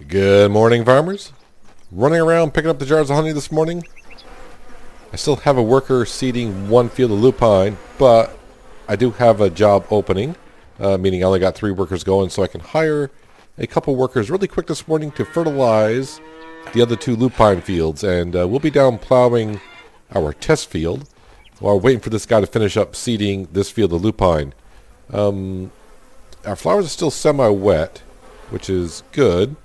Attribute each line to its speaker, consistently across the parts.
Speaker 1: Good morning, farmers. Running around picking up the jars of honey this morning. I still have a worker seeding one field of lupine, but I do have a job opening, meaning I only got 3 workers going, so I can hire a couple workers really quick this morning to fertilize the other 2 lupine fields, and we'll be down plowing our test field while we're waiting for this guy to finish up seeding this field of lupine. Our flowers are still semi-wet, which is good.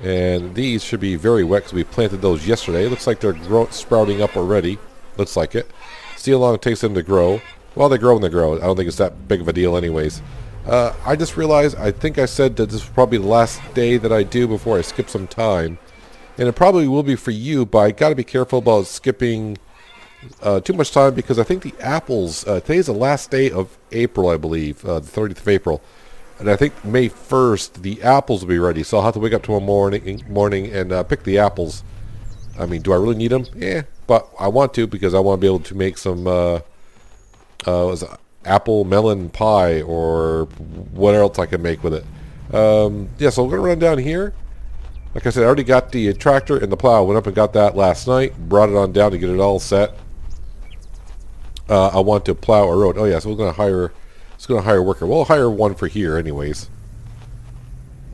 Speaker 1: And these should be very wet because we planted those yesterday. It looks like they're sprouting up already. Looks like it. See how long it takes them to grow. Well, they grow and they grow. I don't think it's that big of a deal anyways. I just realized, I think I said that this was probably the last day that I do before I skip some time. And it probably will be for you, but I got to be careful about skipping too much time because I think the apples, today's the last day of April, I believe, the 30th of April. And I think May 1st, the apples will be ready. So I'll have to wake up tomorrow morning and pick the apples. I mean, do I really need them? Yeah, but I want to because I want to be able to make some apple melon pie or what else I can make with it. Yeah, so we're going to run down here. Like I said, I already got the tractor and the plow. I went up and got that last night. Brought it on down to get it all set. I want to plow a road. Oh, yeah, so we're going to hire... It's going to hire a worker. We'll hire one for here anyways.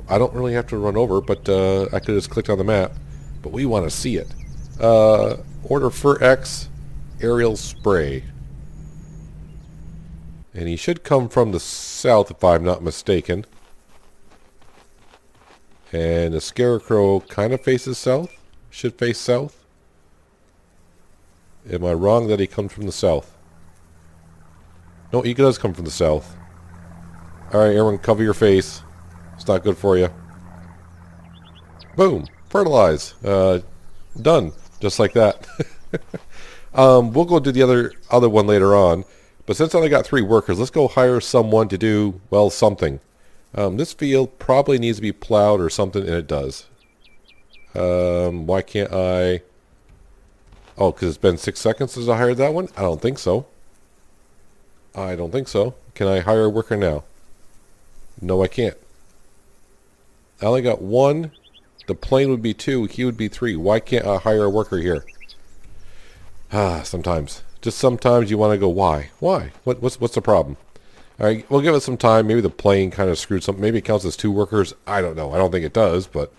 Speaker 1: I don't really have to run over, but I could just click on the map. But we want to see it. Order for X aerial spray. And he should come from the south if I'm not mistaken. And the scarecrow kind of faces south. Should face south. Am I wrong that he comes from the south? No, he does come from the south. Alright, everyone, cover your face. It's not good for you. Boom. Fertilize. Done. Just like that. We'll go do the other one later on. But since I only got 3 workers, let's go hire someone to do, well, something. This field probably needs to be plowed or something, and it does. Why can't I... Oh, because it's been 6 seconds since I hired that one? I don't think so. I don't think so. Can I hire a worker now? No, I can't. I only got 1. The plane would be 2. He would be 3. Why can't I hire a worker here? Sometimes. Just sometimes you want to go, why? Why? What's the problem? All right, we'll give it some time. Maybe the plane kind of screwed something. Maybe it counts as 2 workers. I don't know. I don't think it does, but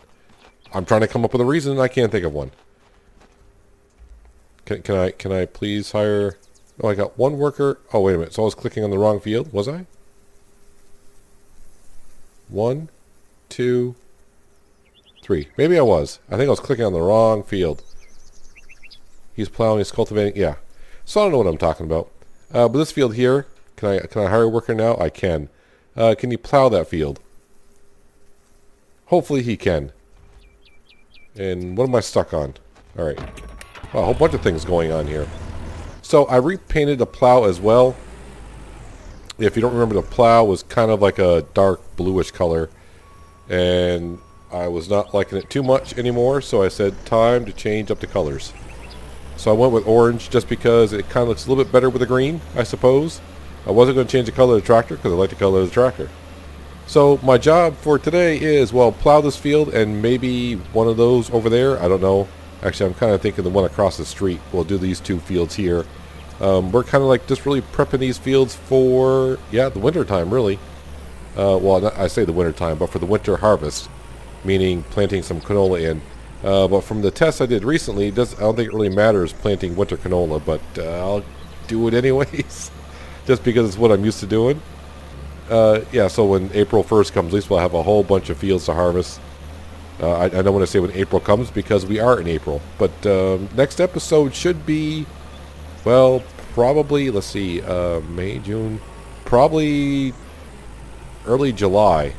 Speaker 1: I'm trying to come up with a reason and I can't think of one. Can I please hire... Oh, I got 1 worker. Oh, wait a minute. So I was clicking on the wrong field, was I? 1, 2, 3. Maybe I was. I think I was clicking on the wrong field. He's plowing, he's cultivating. Yeah. So I don't know what I'm talking about. But this field here, can I hire a worker now? I can. Can you plow that field? Hopefully he can. And what am I stuck on? All right. Well, a whole bunch of things going on here. So I repainted the plow as well. If you don't remember, the plow was kind of like a dark bluish color. And I was not liking it too much anymore. So I said, time to change up the colors. So I went with orange just because it kind of looks a little bit better with the green, I suppose. I wasn't going to change the color of the tractor because I like the color of the tractor. So my job for today is, well, plow this field and maybe one of those over there. I don't know. Actually, I'm kind of thinking the one across the street. We'll do these 2 fields here. We're kind of like just really prepping these fields for, yeah, the winter time, really. Well, I say the winter time, but for the winter harvest, meaning planting some canola in. But from the tests I did recently, I don't think it really matters planting winter canola, but I'll do it anyways, just because it's what I'm used to doing. Yeah, so when April 1st comes, at least we'll have a whole bunch of fields to harvest. I don't want to say when April comes because we are in April. But next episode should be, well, probably, let's see, May, June, probably early July.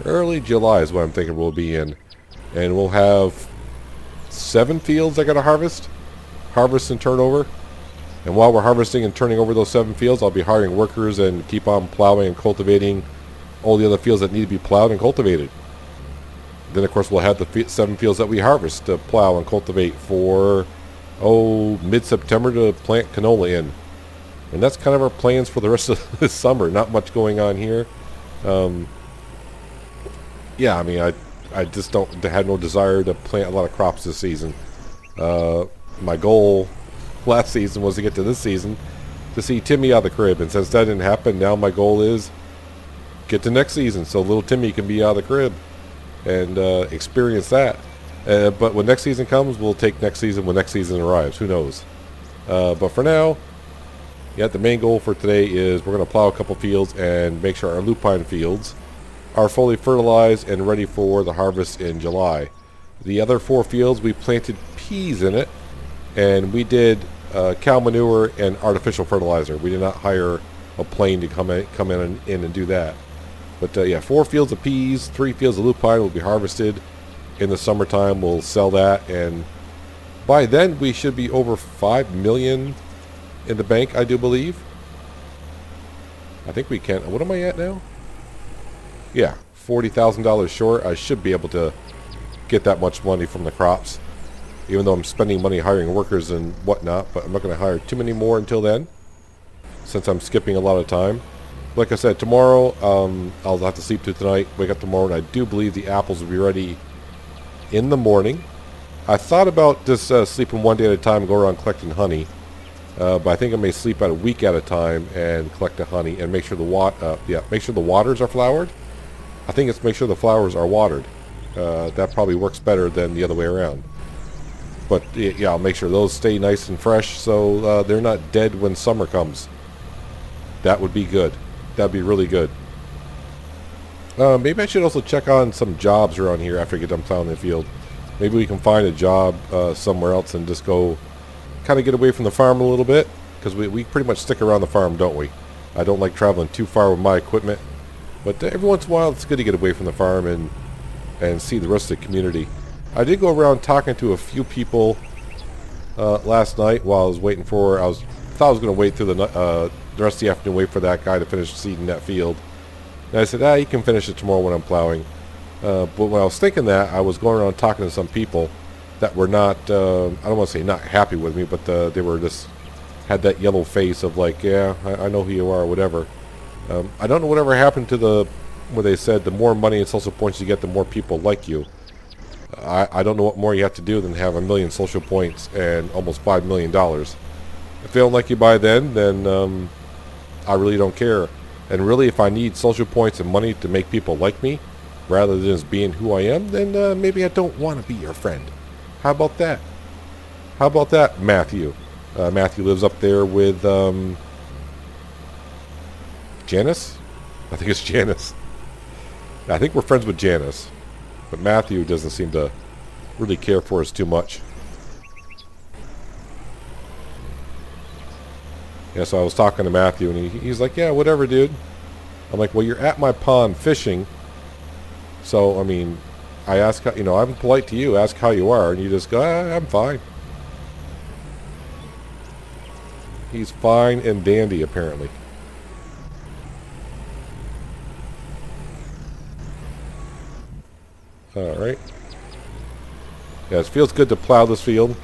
Speaker 1: Early July is what I'm thinking we'll be in. And we'll have 7 fields I got to harvest and turn over. And while we're harvesting and turning over those 7 fields, I'll be hiring workers and keep on plowing and cultivating all the other fields that need to be plowed and cultivated. Then, of course, we'll have the 7 fields that we harvest to plow and cultivate for, mid-September to plant canola in. And that's kind of our plans for the rest of this summer. Not much going on here. yeah, I mean, I just had no desire to plant a lot of crops this season. My goal last season was to get to this season to see Timmy out of the crib, and since that didn't happen, now my goal is get to next season so little Timmy can be out of the crib and experience that. But when next season comes, we'll take next season when next season arrives. Who knows? But for now, yeah, the main goal for today is we're going to plow a couple fields and make sure our lupine fields are fully fertilized and ready for the harvest in July. The other 4 fields, we planted peas in it, and we did cow manure and artificial fertilizer. We did not hire a plane to come in and do that. But yeah, 4 fields of peas, 3 fields of lupine will be harvested in the summertime. We'll sell that, and by then we should be over 5 million in the bank, I do believe. I think we can. What am I at now? Yeah, $40,000 short. I should be able to get that much money from the crops, even though I'm spending money hiring workers and whatnot. But I'm not going to hire too many more until then, since I'm skipping a lot of time. Like I said, tomorrow I'll have to sleep through tonight, wake up tomorrow, and I do believe the apples will be ready in the morning. I thought about just sleeping one day at a time and go around collecting honey. But I think I may sleep out a week at a time and collect the honey and make sure make sure the waters are flowered. I think it's make sure the flowers are watered. That probably works better than the other way around. But yeah, I'll make sure those stay nice and fresh so they're not dead when summer comes. That would be good. That'd be really good. Maybe I should also check on some jobs around here after I get done plowing the field. Maybe we can find a job somewhere else and just go kind of get away from the farm a little bit, because we pretty much stick around the farm, don't we? I don't like traveling too far with my equipment, but every once in a while it's good to get away from the farm and see the rest of the community. I did go around talking to a few people last night while I was waiting for. Thought I was going to wait through the rest of the afternoon, wait for that guy to finish seeding that field. And I said, you can finish it tomorrow when I'm plowing. But when I was thinking that, I was going around talking to some people that were not, I don't want to say not happy with me, but they were just, had that yellow face of like, yeah, I know who you are, or whatever. I don't know whatever happened to where they said the more money and social points you get, the more people like you. I don't know what more you have to do than have 1 million social points and almost $5 million. If they don't like you by then I really don't care. And really, if I need social points and money to make people like me, rather than just being who I am, then maybe I don't want to be your friend. How about that? How about that, Matthew? Matthew lives up there with Janice? I think it's Janice. I think we're friends with Janice. But Matthew doesn't seem to really care for us too much. Yeah, so I was talking to Matthew, and he's like, yeah, whatever, dude. I'm like, well, you're at my pond fishing. So, I mean, I ask, I'm polite to you, ask how you are, and you just go, I'm fine. He's fine and dandy, apparently. Alright. Yeah, it feels good to plow this field.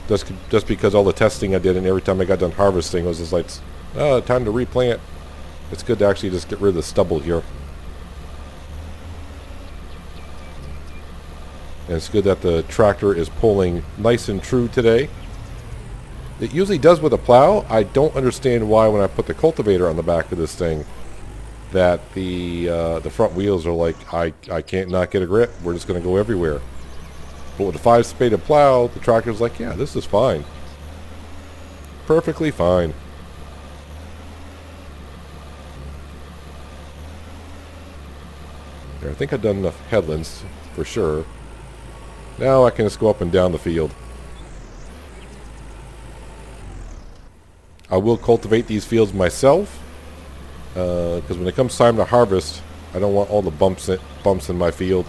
Speaker 1: Just because all the testing I did, and every time I got done harvesting, I was just like, time to replant. It's good to actually just get rid of the stubble here. And it's good that the tractor is pulling nice and true today. It usually does with a plow. I don't understand why when I put the cultivator on the back of this thing that the front wheels are like, I can't not get a grip. We're just going to go everywhere. But with a 5-spaded plow, the tractor's like, yeah, this is fine. Perfectly fine. There, I think I've done enough headlands for sure. Now I can just go up and down the field. I will cultivate these fields myself, because when it comes time to harvest, I don't want all the bumps in my field.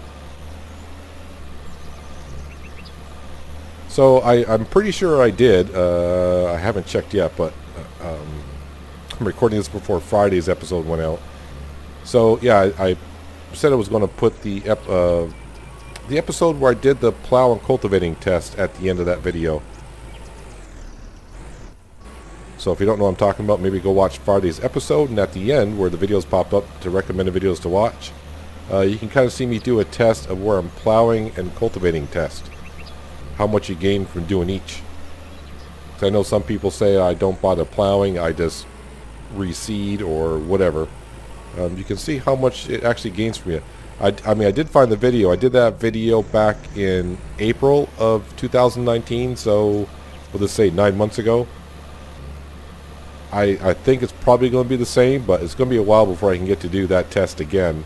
Speaker 1: So I'm pretty sure I did. I haven't checked yet, but I'm recording this before Friday's episode went out. So yeah, I said I was going to put the episode where I did the plow and cultivating test at the end of that video. So if you don't know what I'm talking about, maybe go watch Friday's episode, and at the end where the videos pop up to recommended videos to watch, you can kind of see me do a test of where I'm plowing and cultivating test. How much you gain from doing each. I know some people say I don't bother plowing, I just reseed or whatever. You can see how much it actually gains from you. I mean, I did find the video. I did that video back in April of 2019, so we'll just say 9 months ago. I think it's probably going to be the same, but it's going to be a while before I can get to do that test again.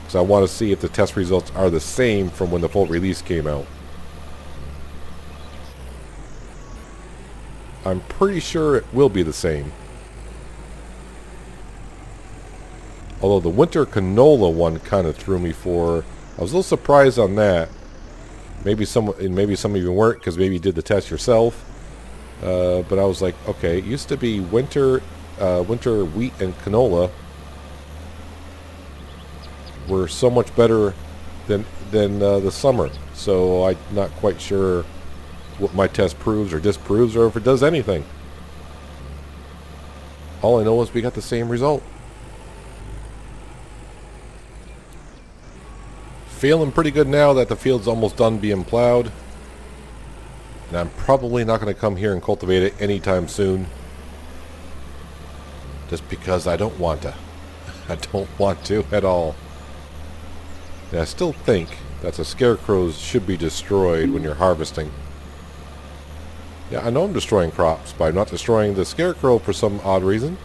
Speaker 1: So I want to see if the test results are the same from when the full release came out. I'm pretty sure it will be the same. Although the winter canola one kind of threw me for... I was a little surprised on that. Maybe some of you weren't, because maybe you did the test yourself. But I was like, okay, it used to be winter wheat and canola were so much better than the summer. So I'm not quite sure what my test proves or disproves, or if it does anything. All I know is we got the same result. Feeling pretty good now that the field's almost done being plowed. And I'm probably not going to come here and cultivate it anytime soon. Just because I don't want to. I don't want to at all. And I still think that the scarecrows should be destroyed when you're harvesting. Yeah, I know I'm destroying crops, but I'm not destroying the scarecrow for some odd reason.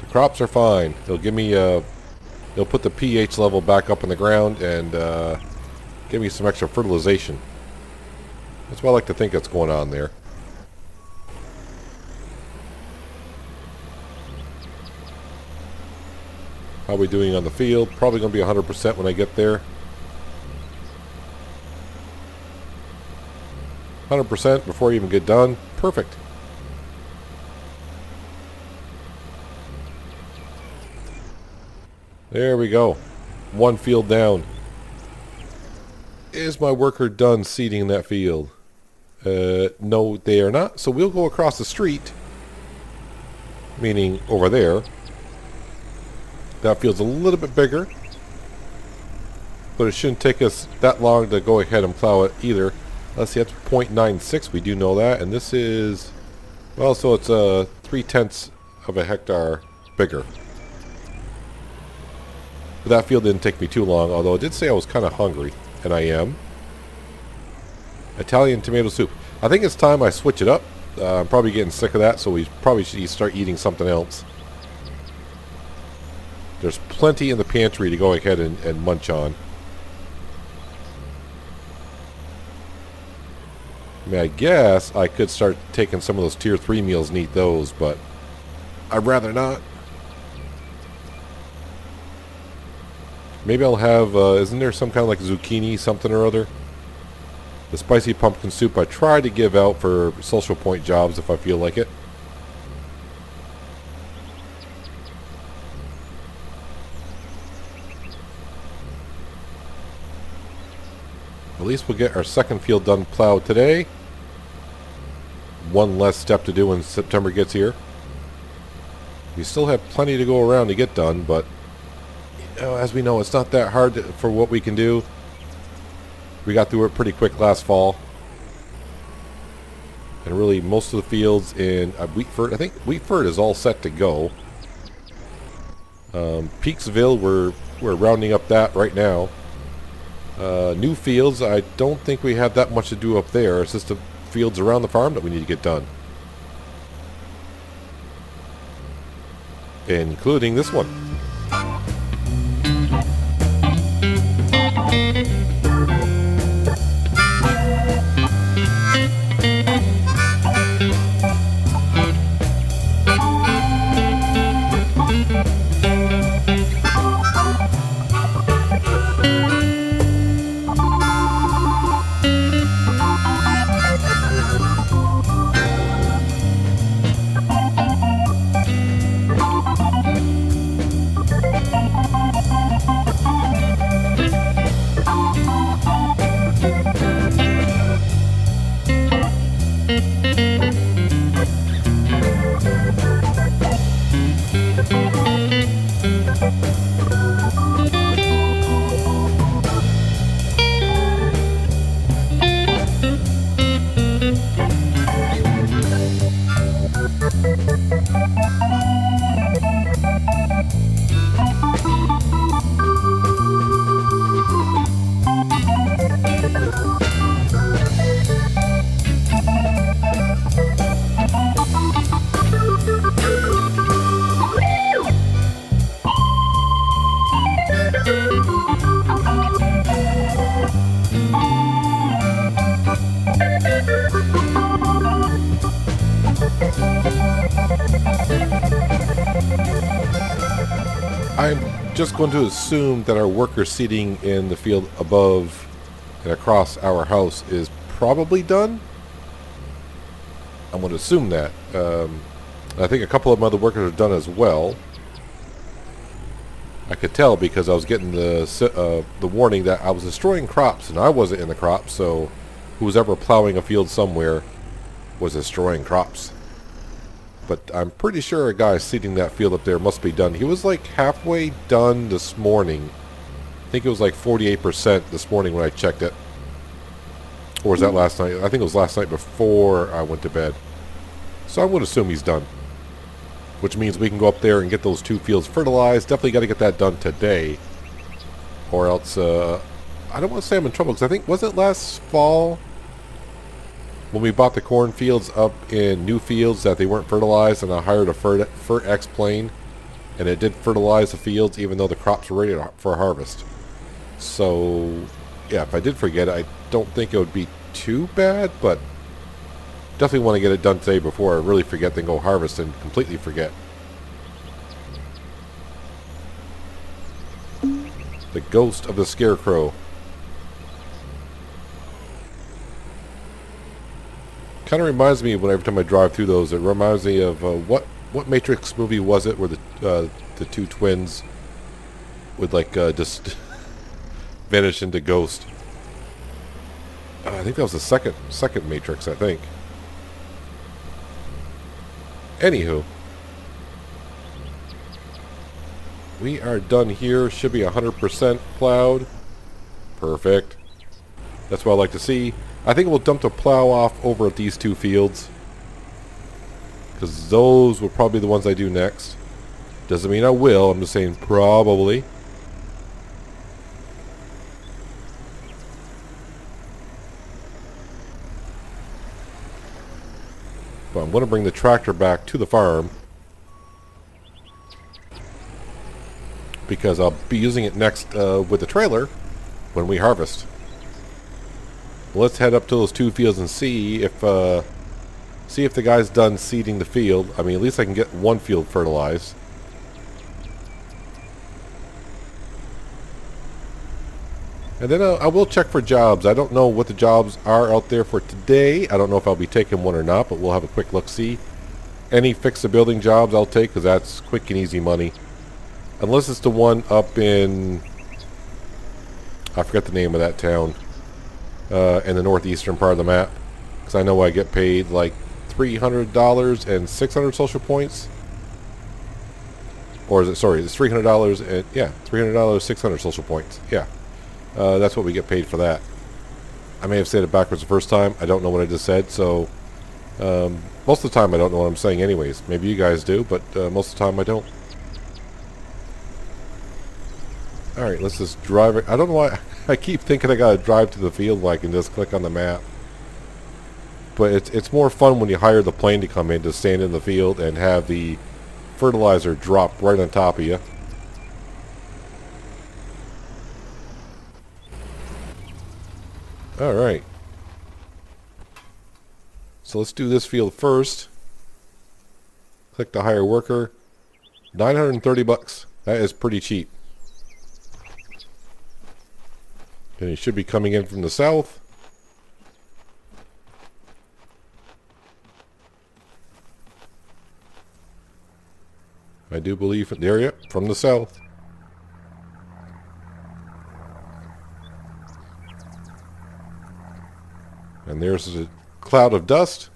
Speaker 1: The crops are fine. They'll give me they'll put the pH level back up in the ground and give me some extra fertilization. That's what I like to think that's going on there. How are we doing on the field? Probably going to be 100% when I get there. 100% before you even get done. Perfect. There we go. One field down. Is my worker done seeding that field? No, they are not. So we'll go across the street. Meaning over there. That field's a little bit bigger. But it shouldn't take us that long to go ahead and plow it either. Let's see, that's 0.96. We do know that. And this is... Well, so it's 3/10 of a hectare bigger. But that field didn't take me too long, although it did say I was kind of hungry, and I am. Italian tomato soup. I think it's time I switch it up. I'm probably getting sick of that, so we probably should start eating something else. There's plenty in the pantry to go ahead and munch on. I mean, I guess I could start taking some of those tier 3 meals and eat those, but I'd rather not. Maybe I'll have, isn't there some kind of like zucchini something or other? The spicy pumpkin soup I try to give out for social point jobs if I feel like it. At least we'll get our second field done plowed today. One less step to do when September gets here. We still have plenty to go around to get done, but as we know, it's not that hard for what we can do. We got through it pretty quick last fall. And really, most of the fields in Wheatford, I think Wheatford is all set to go. Peaksville, we're rounding up that right now. New fields, I don't think we have that much to do up there. It's just the fields around the farm that we need to get done. Including this one. I'm just going to assume that our worker seating in the field above and across our house is probably done. I'm going to assume that. I think a couple of my other workers are done as well. I could tell because I was getting the warning that I was destroying crops, and I wasn't in the crops, so who was ever plowing a field somewhere was destroying crops. But I'm pretty sure a guy seeding that field up there must be done. He was like halfway done this morning. I think it was like 48% this morning when I checked it. Or was that last night? I think it was last night before I went to bed. So I'm going to assume he's done. Which means we can go up there and get those 2 fields fertilized. Definitely got to get that done today. Or else, I don't want to say I'm in trouble. Because I think, was it last fall? When we bought the cornfields up in new fields that they weren't fertilized. And I hired a FertX plane. And it did fertilize the fields even though the crops were ready for harvest. So, yeah, if I did forget, I don't think it would be too bad. But definitely want to get it done today before I really forget, then go harvest and completely forget. The ghost of the scarecrow. Kind of reminds me of when every time I drive through those, it reminds me of what Matrix movie was it where the 2 twins would like just vanish into ghost. I think that was the second Matrix, I think. Anywho, we are done here. Should be 100% plowed. Perfect. That's what I like to see. I think we'll dump the plow off over at these 2 fields, because those will probably be the ones I do next. Doesn't mean I will. I'm just saying probably. But I'm going to bring the tractor back to the farm because I'll be using it next with the trailer when we harvest. Let's head up to those 2 fields and see if the guy's done seeding the field. I mean, at least I can get 1 field fertilized. And then I will check for jobs. I don't know what the jobs are out there for today. I don't know if I'll be taking one or not, but we'll have a quick look-see. Any fix-the-building jobs I'll take, because that's quick and easy money. Unless it's the one up in... I forget the name of that town. In the northeastern part of the map. Because I know I get paid like $300 and 600 social points. Or is it, sorry, it's $300 and, yeah, $300, 600 social points. Yeah. That's what we get paid for that. I may have said it backwards the first time. I don't know what I just said, so most of the time I don't know what I'm saying anyways. Maybe you guys do, but most of the time I don't. Alright, let's just drive it. I don't know why I keep thinking I gotta drive to the field when I can just click on the map. But it's more fun when you hire the plane to come in to stand in the field and have the fertilizer drop right on top of you. Alright. So let's do this field first. Click the hire worker. 930 bucks. That is pretty cheap. And he should be coming in from the south. I do believe there, yep, from the south. And there's a cloud of dust.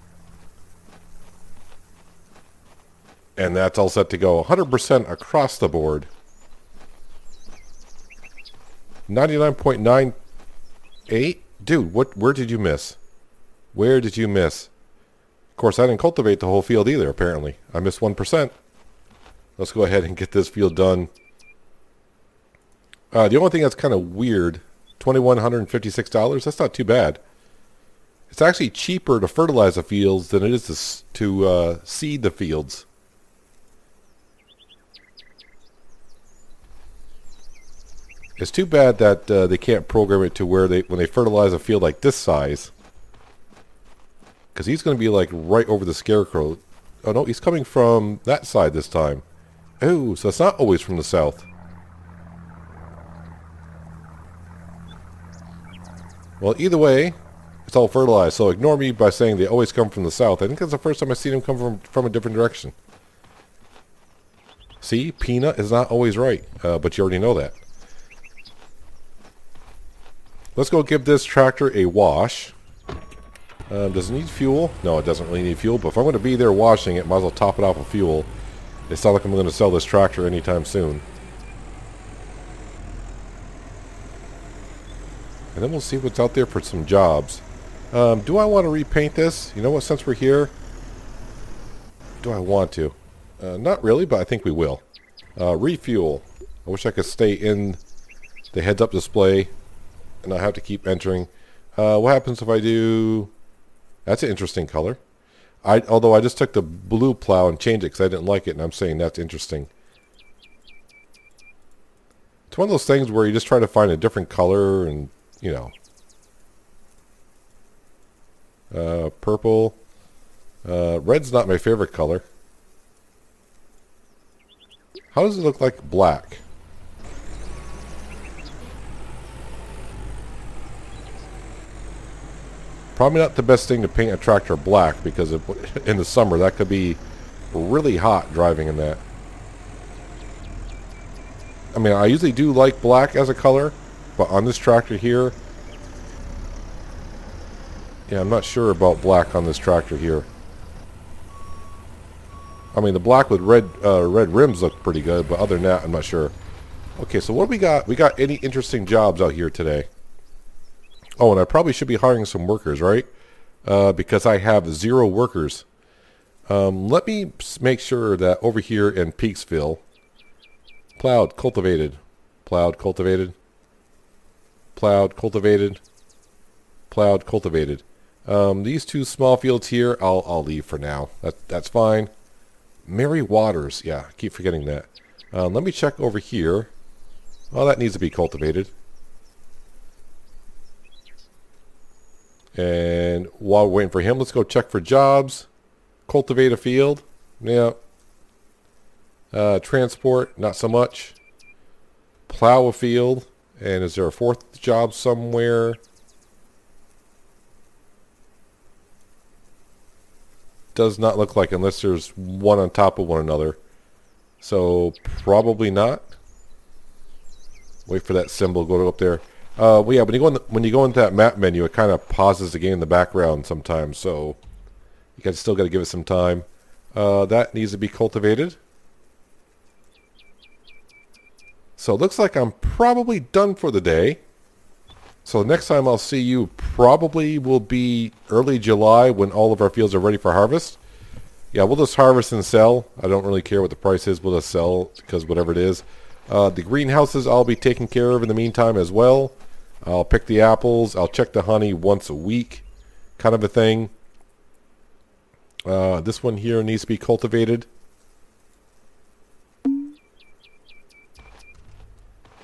Speaker 1: And that's all set to go 100% across the board. 99.98? Dude, where did you miss? Where did you miss? Of course, I didn't cultivate the whole field either, apparently. I missed 1%. Let's go ahead and get this field done. The only thing that's kind of weird, $2,156, that's not too bad. It's actually cheaper to fertilize the fields than it is to seed the fields. It's too bad that they can't program it to where when they fertilize a field like this size. Because he's going to be like right over the scarecrow. Oh no, he's coming from that side this time. Oh, so it's not always from the south. Well, either way, it's all fertilized. So ignore me by saying they always come from the south. I think that's the first time I've seen them come from a different direction. See, peanut is not always right, but you already know that. Let's go give this tractor a wash. Does it need fuel? No, it doesn't really need fuel, but if I'm going to be there washing it, might as well top it off with fuel. It's not like I'm going to sell this tractor anytime soon. And then we'll see what's out there for some jobs. Do I want to repaint this? You know what, since we're here, do I want to? Not really, but I think we will. Refuel. I wish I could stay in the heads-up display and not have to keep entering. What happens if I do... That's an interesting color. Although I just took the blue plow and changed it because I didn't like it, and I'm saying that's interesting. It's one of those things where you just try to find a different color and, you know. Purple. Red's not my favorite color. How does it look like black? Probably not the best thing to paint a tractor black because in the summer that could be really hot driving in that. I mean, I usually do like black as a color, but on this tractor here, yeah, I'm not sure about black on this tractor here. I mean, the black with red rims look pretty good, but other than that, I'm not sure. Okay, so what do we got? We got any interesting jobs out here today? Oh, and I probably should be hiring some workers, right? Because I have 0 workers. Let me make sure that over here in Peaksville, plowed, cultivated, plowed, cultivated, plowed, cultivated, plowed, cultivated. These 2 small fields here, I'll leave for now. That's fine. Mary Waters, yeah, I keep forgetting that. Let me check over here. Oh, that needs to be cultivated. And while we're waiting for him, let's go check for jobs. Cultivate a field. Yeah. Transport, not so much. Plow a field. And is there a 4th job somewhere? Does not look like, unless there's one on top of one another. So probably not. Wait for that symbol to go up there. Well, yeah, when you go into that map menu, it kind of pauses the game in the background sometimes, so you still got to give it some time. That needs to be cultivated. So it looks like I'm probably done for the day. So next time I'll see you probably will be early July when all of our fields are ready for harvest. Yeah, we'll just harvest and sell. I don't really care what the price is. We'll just sell because whatever it is. The greenhouses I'll be taking care of in the meantime as well. I'll pick the apples. I'll check the honey once a week, kind of a thing. This one here needs to be cultivated.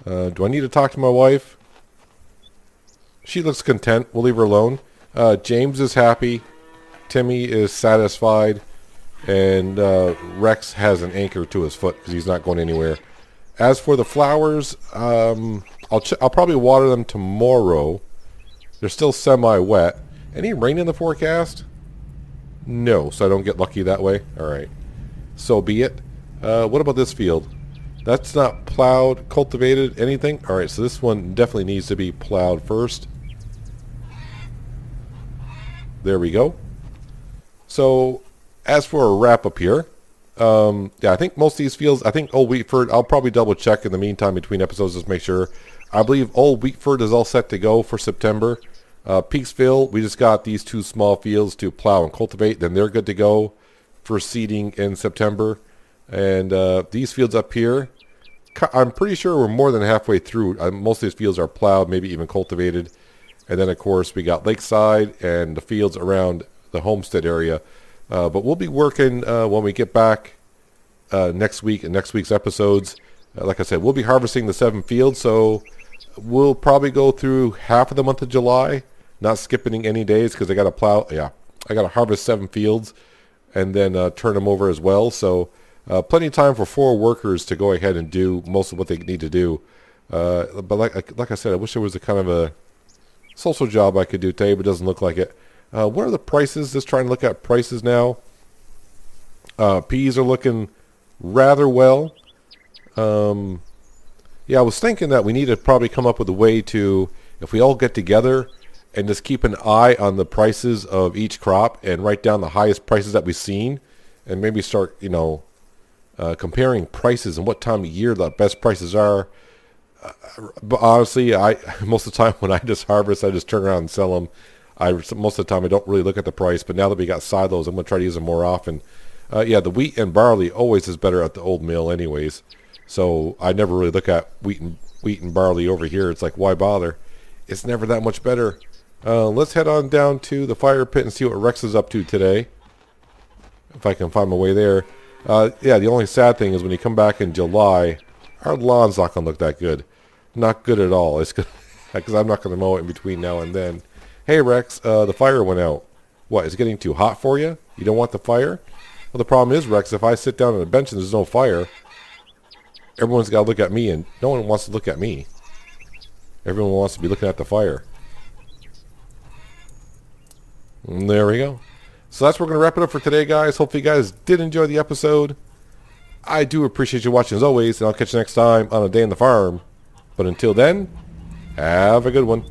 Speaker 1: Do I need to talk to my wife? She looks content. We'll leave her alone. James is happy. Timmy is satisfied. And Rex has an anchor to his foot because he's not going anywhere. As for the flowers, I'll probably water them tomorrow. They're still semi-wet. Any rain in the forecast? No, so I don't get lucky that way. Alright. So be it. What about this field? That's not plowed, cultivated, anything? Alright, so this one definitely needs to be plowed first. There we go. So, as for a wrap-up here, yeah, I think most of these fields, I think Old Wheatford, I'll probably double check in the meantime between episodes just to make sure. I believe Old Wheatford is all set to go for September. Peaksville, we just got these 2 small fields to plow and cultivate. Then they're good to go for seeding in September. And these fields up here, I'm pretty sure we're more than halfway through. Most of these fields are plowed, maybe even cultivated. And then, of course, we got Lakeside and the fields around the Homestead area. But we'll be working when we get back next week in next week's episodes. Like I said, we'll be harvesting the 7 fields, so we'll probably go through half of the month of July, not skipping any days because I got to plow. Yeah, I got to harvest 7 fields and then turn them over as well. So plenty of time for 4 workers to go ahead and do most of what they need to do. But like I said, I wish there was a kind of a social job I could do today, but it doesn't look like it. What are the prices? Just trying to look at prices now. Peas are looking rather well. Yeah, I was thinking that we need to probably come up with a way to, if we all get together and just keep an eye on the prices of each crop and write down the highest prices that we've seen, and maybe start, comparing prices and what time of year the best prices are. But honestly, most of the time when I just harvest, I just turn around and sell them. Most of the time I don't really look at the price, but now that we got silos, I'm going to try to use them more often. Yeah, the wheat and barley always is better at the old mill anyways. So I never really look at wheat and barley over here. It's like, why bother? It's never that much better. Let's head on down to the fire pit and see what Rex is up to today. If I can find my way there. Yeah, the only sad thing is when you come back in July, our lawn's not going to look that good. Not good at all. It's because I'm not going to mow it in between now and then. Hey, Rex, the fire went out. What, is it getting too hot for you? You don't want the fire? Well, the problem is, Rex, if I sit down on a bench and there's no fire, everyone's got to look at me, and no one wants to look at me. Everyone wants to be looking at the fire. And there we go. So that's where we're going to wrap it up for today, guys. Hopefully you guys did enjoy the episode. I do appreciate you watching as always, and I'll catch you next time on A Day in the Farm. But until then, have a good one.